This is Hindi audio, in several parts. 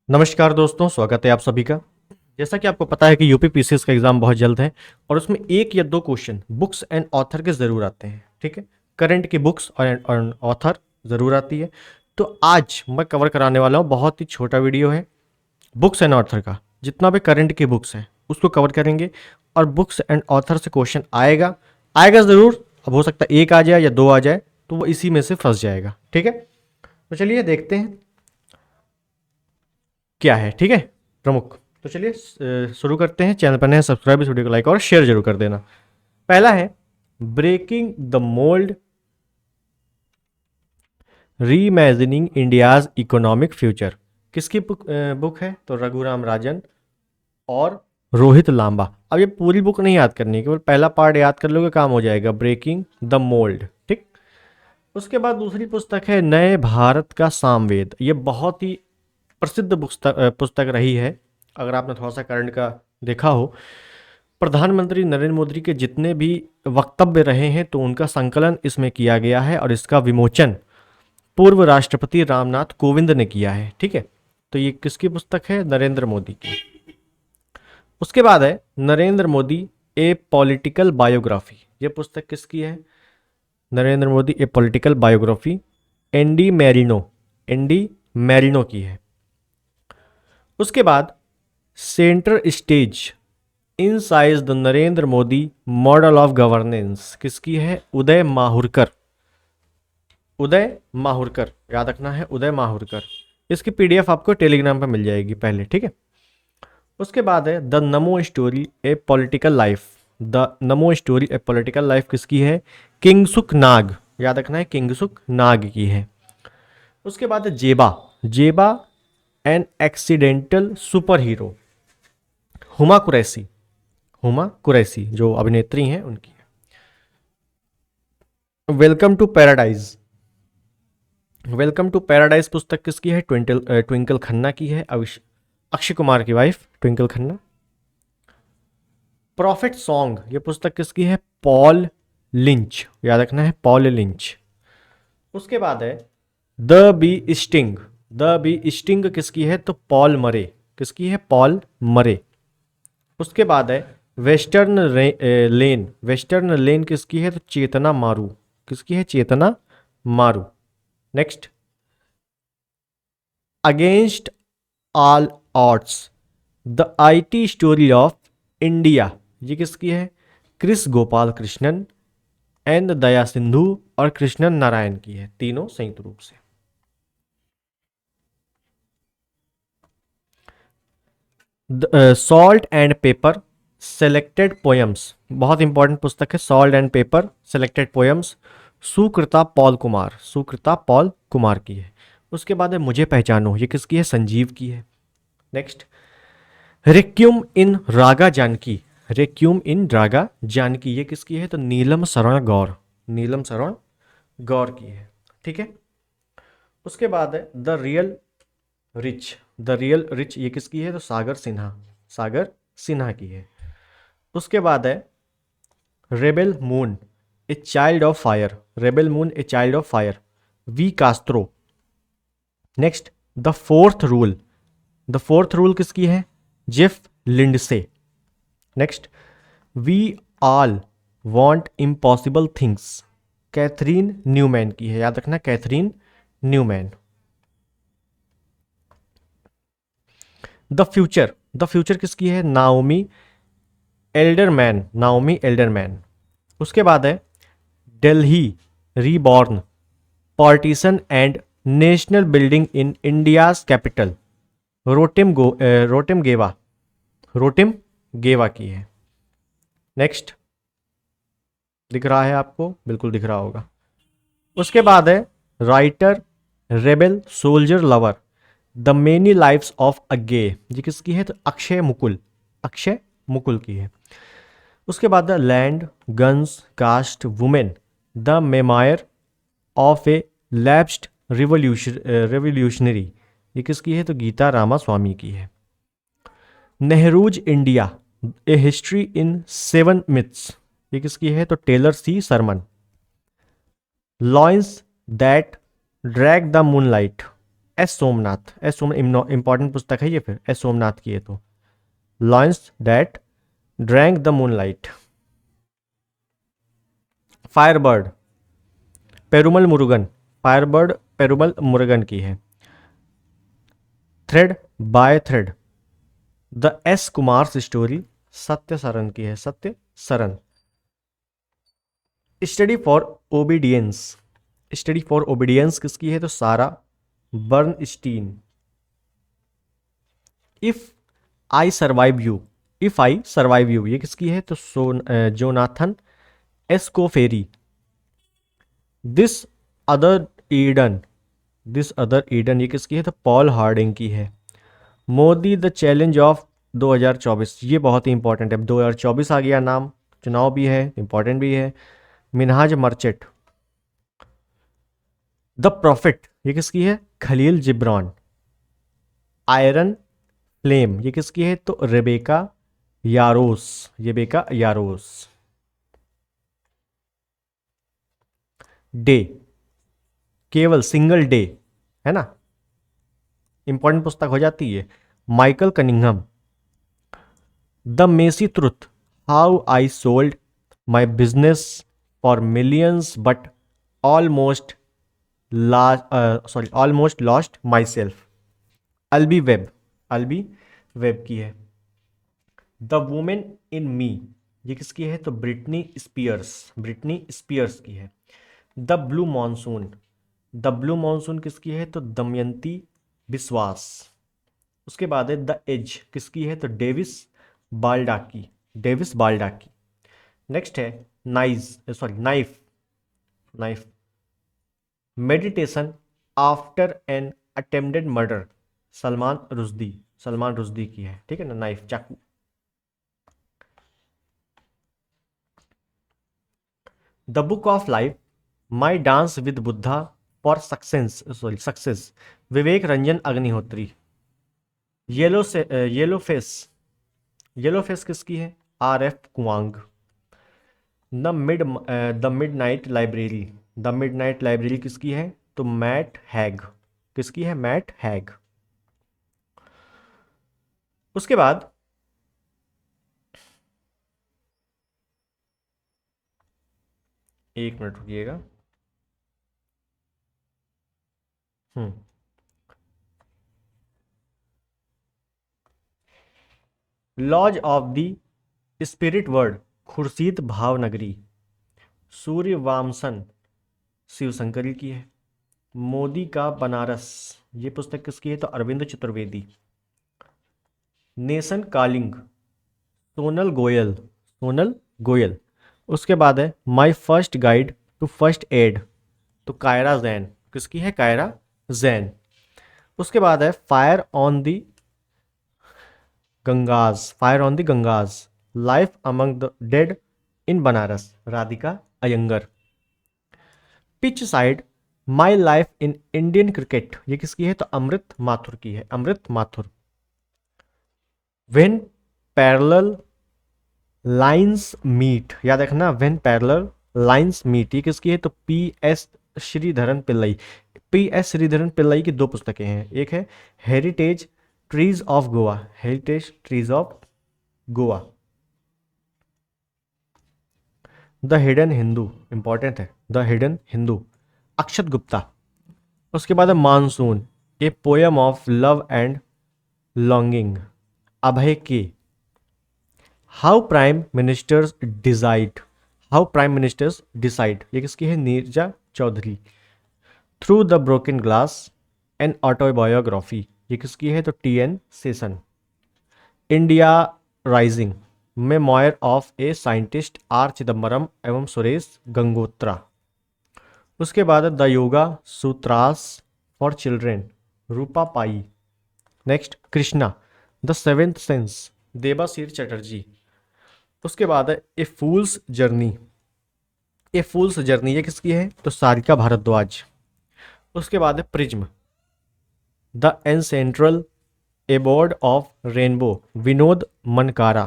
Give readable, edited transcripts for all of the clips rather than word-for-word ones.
नमस्कार दोस्तों, स्वागत है आप सभी का। जैसा कि आपको पता है कि यूपी पीसीएस का एग्जाम बहुत जल्द है और उसमें एक या दो क्वेश्चन बुक्स एंड ऑथर के ज़रूर आते हैं। ठीक है, करंट की बुक्स और ऑथर ज़रूर आती है। तो आज मैं कवर कराने वाला हूँ, बहुत ही छोटा वीडियो है। बुक्स एंड ऑथर का जितना भी करंट की बुक्स हैं उसको कवर करेंगे और बुक्स एंड ऑथर से क्वेश्चन आएगा आएगा ज़रूर। अब हो सकता है एक आ जाए या दो आ जाए, तो वो इसी में से फंस जाएगा। ठीक है, तो चलिए देखते हैं क्या है। ठीक है प्रमुख, तो चलिए शुरू करते हैं। चैनल पर नए हैं, सब्सक्राइब, इस वीडियो को लाइक और शेयर जरूर कर देना। पहला है breaking the mould, reimagining India's economic future. किसकी बुक है? तो रघुराम राजन और रोहित लांबा। अब ये पूरी बुक नहीं याद करनी है, केवल पहला पार्ट याद कर लोगे काम हो जाएगा, ब्रेकिंग द मोल्ड। ठीक, उसके बाद दूसरी पुस्तक है नए भारत का सामवेद। ये बहुत ही प्रसिद्ध पुस्तक रही है। अगर आपने थोड़ा सा करंट का देखा हो, प्रधानमंत्री नरेंद्र मोदी के जितने भी वक्तव्य रहे हैं तो उनका संकलन इसमें किया गया है और इसका विमोचन पूर्व राष्ट्रपति रामनाथ कोविंद ने किया है। ठीक है, तो ये किसकी पुस्तक है? नरेंद्र मोदी की। उसके बाद है नरेंद्र मोदी ए पॉलिटिकल बायोग्राफी। ये पुस्तक किसकी है? नरेंद्र मोदी ए पॉलिटिकल बायोग्राफी, एनडी मैरिनो की है। उसके बाद centre stage incise the Narendra Modi model of governance किसकी है? उदय माहुरकर याद रखना है, उदय माहुरकर। इसकी पीडीएफ आपको टेलीग्राम पर मिल जाएगी पहले। ठीक है, उसके बाद है the NaMo story A political life. The NaMo story A political life किसकी है? किंगसुक नाग, याद रखना है, किंगसुक नाग की है। उसके बाद है जेबा an accidental super hero, Huma Qureshi जो अभिनेत्री हैं उनकी है। वेलकम टू पैराडाइज पुस्तक किसकी है? ट्विंकल खन्ना की है, अक्षय कुमार की wife Twinkle Khanna. Profit song ये पुस्तक किसकी है? पॉल लिंच, याद रखना है, पॉल लिंच। उसके बाद है द बी स्टिंग किसकी है? तो पॉल मरे। किसकी है? पॉल मरे। उसके बाद है वेस्टर्न लेन किसकी है? तो चेतना मारू। किसकी है? चेतना मारू। Next, against all odds the IT story of India. ये किसकी है? क्रिस गोपाल कृष्णन एंड दया सिंधु और कृष्णन नारायण की है, तीनों संयुक्त रूप से। Salt and paper selected poems, बहुत इंपॉर्टेंट पुस्तक है। Salt and paper selected poems, Sukrita Paul Kumar की है। उसके बाद है मुझे पहचानो, ये किसकी है? संजीव की है। नेक्स्ट, रेक्यूम इन रागा जानकी, ये किसकी है? तो नीलम शरण गौर की है। ठीक है, उसके बाद है द रियल रिच ये किसकी है? तो सागर सिन्हा की है। उसके बाद है rebel moon a child of fire V Castro. Next, the fourth rule किसकी है? Jeff Lindsay. Next, we all want impossible things, Catherine Newman की है, याद रखना, कैथरीन न्यूमैन। द फ्यूचर किसकी है? Naomi Alderman. उसके बाद है Delhi reborn, partition and national building in India's capital, Rotem Geva की है। नेक्स्ट, दिख रहा है आपको? बिल्कुल दिख रहा होगा। उसके बाद है writer rebel soldier lover the many lives of a gay, ये किसकी है? तो अक्षय मुकुल की है। उसके बाद the land guns caste women the memoir of a lapsed revolutionary, ये किसकी है? तो गीता रामास्वामी की है। Nehru's India a history in 7 myths, ये किसकी है? तो Taylor C Sherman. Lions that drag the moonlight, S Somnath, S Som important पुस्तक है ये, फिर एस सोमनाथ की है। तो lions that drank the moonlight. Firebird Perumal Murugan, firebird Perumal Murugan की है। Thread bye thread, the S Kumar story, Satya Saran की है, Satya Saran. Study for obedience, study for obedience किसकी है? तो Sarah Bernstein. If I survive you, if I survive you ये किसकी है? तो Jonathan Escoffery. This other Eden, this other Eden ये किसकी है? तो पॉल हार्डिंग की है। मोदी द चैलेंज ऑफ 2024, ये बहुत ही इंपॉर्टेंट है। 2024 आ गया नाम, चुनाव भी है, इंपॉर्टेंट भी है। मिनहाज मर्चेंट। द प्रॉफिट ये किसकी है? खलील जिब्रान। आयरन फ्लेम ये किसकी है? तो Rebecca Yarros, Rebecca Yarros. Day, केवल सिंगल डे, है ना, इंपॉर्टेंट पुस्तक हो जाती है। Michael Cunningham. The messy truth, how I sold my business for millions but almost almost lost myself. Albie Webb, Albie Webb की है। द वुमेन इन मी ये किसकी है? तो ब्रिटनी स्पीयर्स, ब्रिटनी स्पीयर्स की है। The blue monsoon, the blue monsoon किसकी है? तो दमयंती बिस्वास। उसके बाद है द एज, किसकी है? तो Davis Baldacci, Davis Baldacci. Next है knife, knife. Meditation after an attempted murder, Salman Rushdie, Salman Rushdie की है, ठीक है ना। नाइफ चाकू। The book of life, my dance with Buddha for success, Vivek Ranjan Agnihotri. Yellow face, yellow face किसकी है? R F Kuang. The midnight library, the midnight library किसकी है? तो मैट हैग, किसकी है? Matt Haig. उसके बाद एक मिनट रुकिएगा। हम्म laws of the spirit world, Khurshed Bhavnagri. Suryavamsan Shivashankari की है। मोदी का बनारस ये पुस्तक किसकी है? तो अरविंद चतुर्वेदी। Nation calling, Sonal Goyal, Sonal Goyal. उसके बाद है my first guide to first aid, तो कायरा जैन, किसकी है? कायरा जैन। उसके बाद है fire on the Ganges, fire on the Ganges, life among the dead in Banaras, Radhika Iyengar. Pitch side, my life in Indian cricket ये किसकी है? तो अमृत माथुर की है, Amrit Mathur. When parallel lines meet, याद रखना, व्हेन पैरेलल लाइंस मीट ये किसकी है? तो P S Sreedharan Pillai, P S Sreedharan Pillai की दो पुस्तकें हैं। एक है heritage trees of Goa, heritage trees of Goa. The hidden Hindu, important है, द हिडन हिंदू, अक्षत गुप्ता। उसके बाद है monsoon, a poem of love and longing, Abhay K. How prime ministers decide, how prime ministers decide ये किसकी है? Neerja Chowdhury. Through the broken glass, an autobiography ये किसकी है? तो T N Seshan. India rising, memoir of a scientist R Chidambaram एवं सुरेश गंगोत्रा। उसके बाद the yoga sutras for children, Roopa Pai. Next Krishna, the seventh sense, Debashis Chatterjee. उसके बाद है ए फूल्स जर्नी, ए फूल्स जर्नी ये किसकी है? तो सारिका भारद्वाज। उसके बाद है prism, the ancestral abode of rainbow, Vinod Mankara,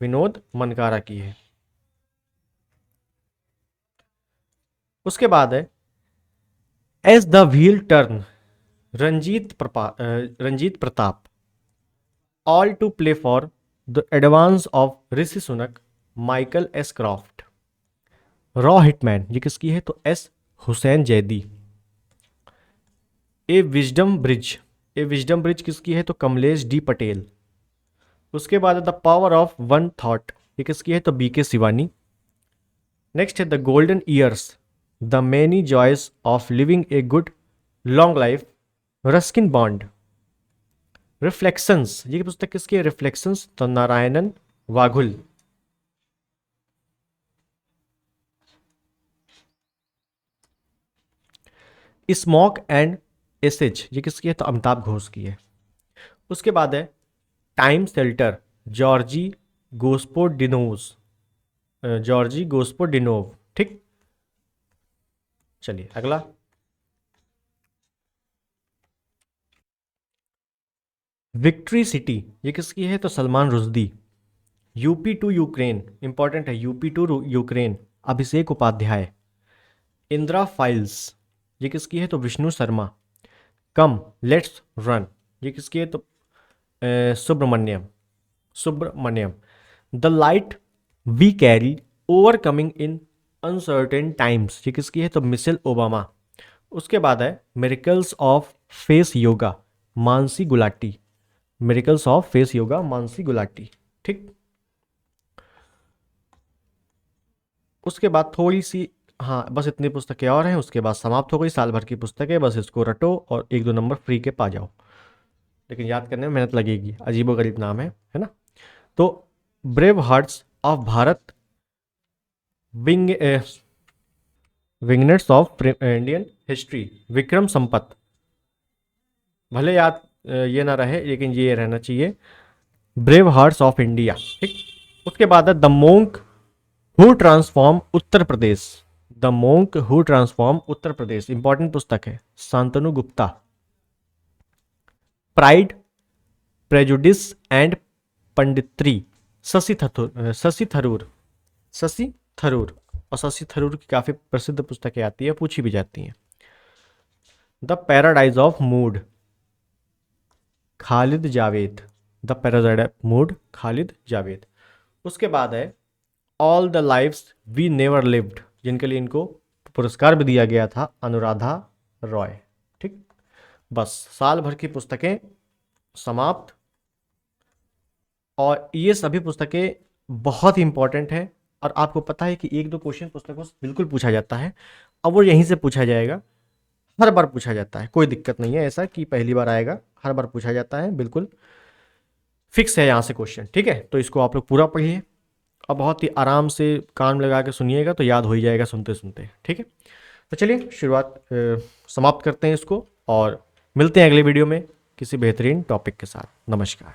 Vinod Mankara की है। उसके बाद है as the wheel turn, Ranjit Pratap, all to play for the advance of Rishi Sunak, Michael S Croft. Raw hitman, ये किसकी है? तो S Hussain Zaidi. A wisdom bridge, a wisdom bridge किसकी है? तो कमलेश डी पटेल। उसके बाद the power of one thought, ये किसकी है? तो बी के शिवानी। नेक्स्ट है the golden years, the many joys of living a good long life, Ruskin Bond. Reflections, ये पुस्तक किसकी है? रिफ्लेक्शंस, तो Narayanan Vaghul. Smoke and ashes, ये किसकी है? तो अमिताभ घोष की है। उसके बाद है time shelter, Georgi Gospodinov, Georgi Gospodinov. ठीक, चलिए अगला। विक्ट्री सिटी, ये किसकी है? तो Salman Rushdie. UP to Ukraine, important है, UP to Ukraine, Abhishek Upadhyay. Indira files, ये किसकी है? तो Vishnu Sharma. Come let's run, ये किसकी है? तो Subramaniam, Subramaniam. The light we carry, overcoming in uncertain times, ये किसकी है? तो मिशेल ओबामा। उसके बाद है miracles of face yoga, Mansi Gulati. Miracles of face yoga, Mansi Gulati. ठीक, उसके बाद थोड़ी सी, हाँ बस इतनी पुस्तकें और हैं, उसके बाद समाप्त हो गई साल भर की पुस्तकें। बस इसको रटो और एक दो नंबर फ्री के पा जाओ, लेकिन याद करने में मेहनत लगेगी, अजीबोगरीब नाम है ना। तो brave hearts of Bharat, wing vignettes of Indian history, Vikram Sampath. भले याद ये ना रहे, लेकिन ये रहना चाहिए, ब्रेव हार्ट्स ऑफ इंडिया। ठीक, उसके बाद है the monk who transform Uttar Pradesh, the monk who transform Uttar Pradesh, important पुस्तक है, Shantanu Gupta. Pride, prejudice and punditry, Shashi Tharoor, Shashi Tharoor. और शशि थरूर की काफी प्रसिद्ध पुस्तकें आती है, पूछी भी जाती हैं। The paradise of mood, Khalid Javed. The paradise of mood, Khalid Javed. उसके बाद है all the lives we never lived, जिनके लिए इनको पुरस्कार भी दिया गया था, अनुराधा रॉय। ठीक, बस साल भर की पुस्तकें समाप्त। और ये सभी पुस्तकें बहुत ही इंपॉर्टेंट है, और आपको पता है कि एक दो क्वेश्चन पुस्तकों से बिल्कुल पूछा जाता है। अब वो यहीं से पूछा जाएगा, हर बार पूछा जाता है, कोई दिक्कत नहीं है ऐसा कि पहली बार आएगा, हर बार पूछा जाता है, बिल्कुल फिक्स है यहाँ से क्वेश्चन। ठीक है, तो इसको आप लोग पूरा पढ़िए और बहुत ही आराम से कान में लगा के सुनिएगा, तो याद हो ही जाएगा सुनते सुनते। ठीक है, तो चलिए शुरुआत समाप्त करते हैं इसको, और मिलते हैं अगले वीडियो में किसी बेहतरीन टॉपिक के साथ। नमस्कार।